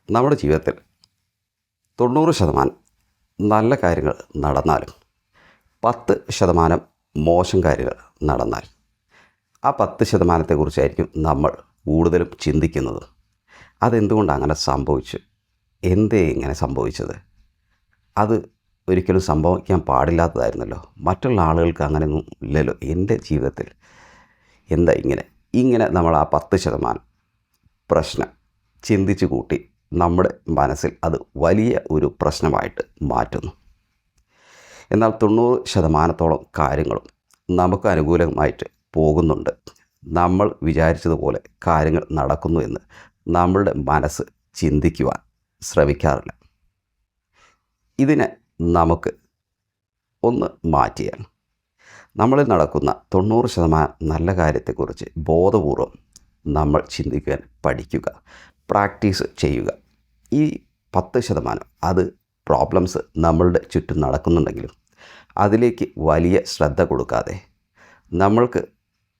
നമ്മുടെ ജീവിതത്തിൽ 90% നല്ല കാര്യങ്ങൾ നടന്നാലും 10% മോശം കാര്യങ്ങൾ നടന്നാൽ ആ 10%-ത്തെക്കുറിച്ചായിരിക്കും നമ്മൾ കൂടുതലും ചിന്തിക്കുന്നത്. അതെന്തുകൊണ്ട് അങ്ങനെ സംഭവിച്ചു, എന്തേ ഇങ്ങനെ സംഭവിച്ചത്, അത് ഒരിക്കലും സംഭവിക്കാൻ പാടില്ലാത്തതായിരുന്നല്ലോ, മറ്റുള്ള ആളുകൾക്ക് അങ്ങനെയൊന്നും ഇല്ലല്ലോ, എൻ്റെ ജീവിതത്തിൽ എന്താ ഇങ്ങനെ നമ്മൾ ആ 10% പ്രശ്നം ചിന്തിച്ച് കൂട്ടി നമ്മുടെ മനസ്സിൽ അത് വലിയ ഒരു പ്രശ്നമായിട്ട് മാറ്റുന്നു. എന്നാൽ 90% കാര്യങ്ങളും നമുക്ക് അനുകൂലമായിട്ട് പോകുന്നുണ്ട്. നമ്മൾ വിചാരിച്ചതുപോലെ കാര്യങ്ങൾ നടക്കുന്നു എന്ന് നമ്മളുടെ മനസ്സ് ചിന്തിക്കുവാൻ ശ്രമിക്കാറില്ല. ഇതിനെ നമുക്ക് ഒന്ന് മാറ്റിയാൽ നമ്മളിൽ നടക്കുന്ന 90% നല്ല കാര്യത്തെക്കുറിച്ച് ബോധപൂർവം നമ്മൾ ചിന്തിക്കാൻ പഠിക്കുക, പ്രാക്ടീസ് ചെയ്യുക. ഈ 10% അത് പ്രോബ്ലംസ് നമ്മളുടെ ചുറ്റും നടക്കുന്നുണ്ടെങ്കിലും അതിലേക്ക് വലിയ ശ്രദ്ധ കൊടുക്കാതെ നമ്മൾക്ക്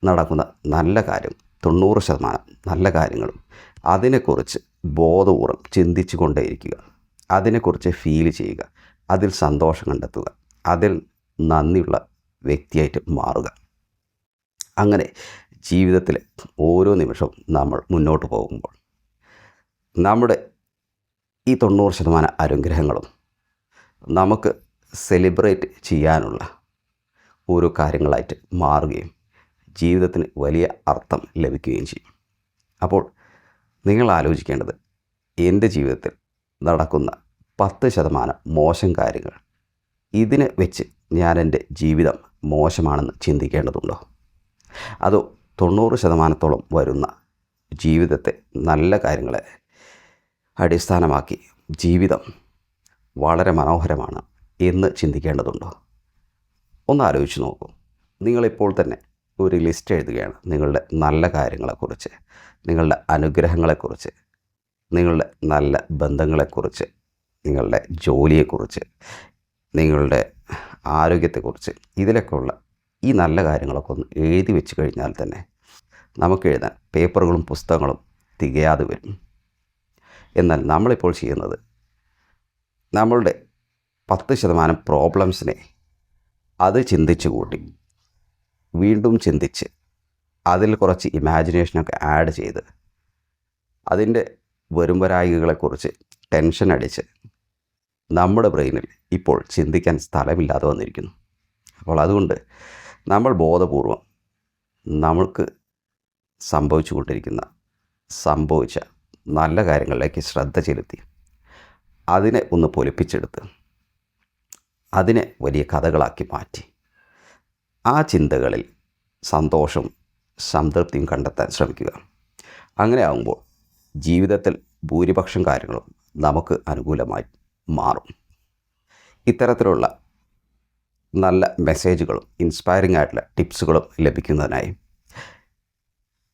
നടക്കുന്ന നല്ല കാര്യം 90% നല്ല കാര്യങ്ങളും അതിനെക്കുറിച്ച് ബോധപൂർവം ചിന്തിച്ചു കൊണ്ടേയിരിക്കുക, അതിനെക്കുറിച്ച് ഫീൽ ചെയ്യുക, അതിൽ സന്തോഷം കണ്ടെത്തുക, അതിൽ നന്ദിയുള്ള വ്യക്തിയായിട്ട് മാറുക. അങ്ങനെ ജീവിതത്തിൽ ഓരോ നിമിഷവും നമ്മൾ മുന്നോട്ട് പോകുമ്പോൾ നമ്മുടെ ഈ 90% അനുഗ്രഹങ്ങളും നമുക്ക് സെലിബ്രേറ്റ് ചെയ്യാനുള്ള ഓരോ കാര്യങ്ങളായിട്ട് മാറുകയും ജീവിതത്തിന് വലിയ അർത്ഥം ലഭിക്കുകയും ചെയ്യും. അപ്പോൾ നിങ്ങൾ ആലോചിക്കേണ്ടത്, എൻ്റെ ജീവിതത്തിൽ നടക്കുന്ന 10% മോശം കാര്യങ്ങൾ, ഇതിനെ വെച്ച് ഞാൻ എൻ്റെ ജീവിതം മോശമാണെന്ന് ചിന്തിക്കേണ്ടതുണ്ടോ, അതോ 90%-ഓളം വരുന്ന ജീവിതത്തെ നല്ല കാര്യങ്ങളെ അടിസ്ഥാനമാക്കി ജീവിതം വളരെ മനോഹരമാണ് എന്ന് ചിന്തിക്കേണ്ടതുണ്ടോ? ഒന്ന് ആലോചിച്ച് നോക്കൂ. നിങ്ങളിപ്പോൾ തന്നെ ഒരു ലിസ്റ്റ് എഴുതുകയാണ് നിങ്ങളുടെ നല്ല കാര്യങ്ങളെക്കുറിച്ച്, നിങ്ങളുടെ അനുഗ്രഹങ്ങളെക്കുറിച്ച്, നിങ്ങളുടെ നല്ല ബന്ധങ്ങളെക്കുറിച്ച്, നിങ്ങളുടെ ജോലിയെക്കുറിച്ച്, നിങ്ങളുടെ ആരോഗ്യത്തെക്കുറിച്ച്. ഇതിലൊക്കെയുള്ള ഈ നല്ല കാര്യങ്ങളൊക്കെ ഒന്ന് എഴുതി വെച്ച് കഴിഞ്ഞാൽ തന്നെ നമുക്ക് എഴുതാൻ പേപ്പറുകളും പുസ്തകങ്ങളും തികയാതെ വരും. എന്നാൽ നമ്മളിപ്പോൾ ചെയ്യുന്നത്, നമ്മളുടെ 10% പ്രോബ്ലംസിനെ അത് ചിന്തിച്ച് കൂട്ടി വീണ്ടും ചിന്തിച്ച് അതിൽ കുറച്ച് ഇമാജിനേഷനൊക്കെ ആഡ് ചെയ്ത് അതിൻ്റെ വരുംവരായികകളെക്കുറിച്ച് ടെൻഷൻ അടിച്ച് നമ്മുടെ ബ്രെയിനിൽ ഇപ്പോൾ ചിന്തിക്കാൻ സ്ഥലമില്ലാതെ വന്നിരിക്കുന്നു. അപ്പോൾ അതുകൊണ്ട് നമ്മൾ ബോധപൂർവം നമ്മൾക്ക് സംഭവിച്ച നല്ല കാര്യങ്ങളിലേക്ക് ശ്രദ്ധ ചെലുത്തി അതിനെ ഒന്ന് പൊലിപ്പിച്ചെടുത്ത് അതിനെ വലിയ കഥകളാക്കി മാറ്റി ആ ചിന്തകളിൽ സന്തോഷവും സംതൃപ്തിയും കണ്ടെത്താൻ ശ്രമിക്കുക. അങ്ങനെ ആകുമ്പോൾ ജീവിതത്തിൽ ഭൂരിപക്ഷം കാര്യങ്ങളും നമുക്ക് അനുകൂലമായി മാറും. ഇത്തരത്തിലുള്ള നല്ല മെസ്സേജുകളും ഇൻസ്പയറിംഗ് ആയിട്ടുള്ള ടിപ്സുകളും ലഭിക്കുന്നതിനായി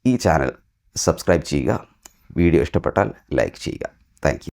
ഈ ചാനൽ സബ്സ്ക്രൈബ് ചെയ്യുക. വീഡിയോ ഇഷ്ടപ്പെട്ടാൽ ലൈക്ക് ചെയ്യുക. Thank you.